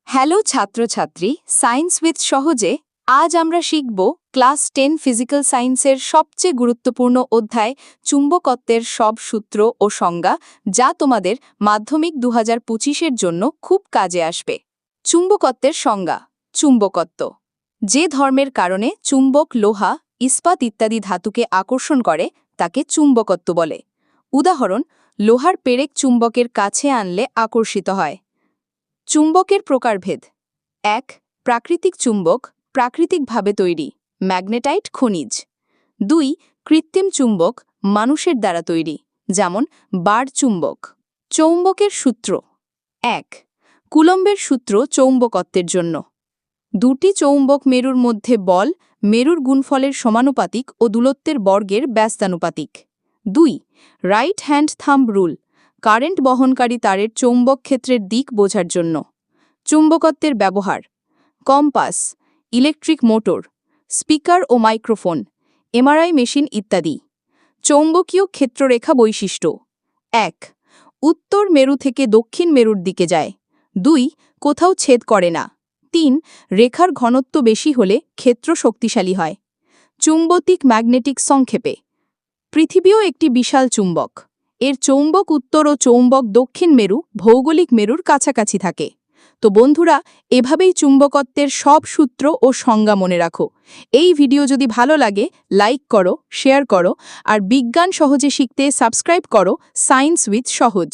Hello ছাত্রছাত্রী, science with সহজে আজ আমরা শিখব ক্লাস 10 ফিজিক্যাল সায়েন্সের সবচেয়ে গুরুত্বপূর্ণ অধ্যায় চুম্বকত্বের সব সূত্র ও সংজ্ঞা, যা তোমাদের মাধ্যমিক 2025-এর জন্য খুব কাজে আসবে। চুম্বকত্বের সংজ্ঞা। চুম্বকত্ব যে ধর্মের কারণে চুম্বক, লোহা, ইস্পাত ইত্যাদি ধাতুকে আকর্ষণ করে তাকে চুম্বকত্ব বলে। উদাহরণ, লোহার পেরেক চুম্বকের কাছে আনলে আকর্ষিত হয়। চুম্বকের প্রকারভেদ। ১. প্রাকৃতিক চুম্বক, প্রাকৃতিকভাবে তৈরি, ম্যাগনেটাইট খনিজ। ২. কৃত্রিম চুম্বক, মানুষের দ্বারা তৈরি, যেমন বার্ড চুম্বক। চৌম্বকের সূত্র। ১. কুলম্বের সূত্র চৌম্বকত্বের জন্য। দুটি চৌম্বক মেরুর মধ্যে বল মেরুর গুণফলের সমানুপাতিক ও দূরত্বের বর্গের ব্যস্তানুপাতিক। ২. Right hand thumb rule, current বহনকারী তারের চৌম্বক ক্ষেত্রের দিক বোঝার জন্য। চুম্বকত্বের ব্যবহার। কম্পাস, ইলেকট্রিক মোটর, স্পিকার ও মাইক্রোফোন, এমআরআই মেশিন ইত্যাদি। চৌম্বকীয় ক্ষেত্ররেখা বৈশিষ্ট্য। ১. উত্তর মেরু থেকে দক্ষিণ মেরুর দিকে যায়। ২. কোথাও ছেদ করে না। ৩. রেখার ঘনত্ব বেশি হলে ক্ষেত্র শক্তিশালী হয়। চুম্বতিক ম্যাগনেটিক সংক্ষেপে। পৃথিবীও একটি বিশাল চুম্বক। এর চৌম্বক উত্তর ও চৌম্বক দক্ষিণ মেরু ভৌগোলিক মেরুর কাছাকাছি থাকে। তো বন্ধুরা, এভাবেই চুম্বকত্বের সব সূত্র ও সংজ্ঞা মনে রাখো। এই ভিডিও যদি ভালো লাগে লাইক করো, শেয়ার করো, আর বিজ্ঞান সহজে শিখতে সাবস্ক্রাইব করো সায়েন্স উইথ সহজ।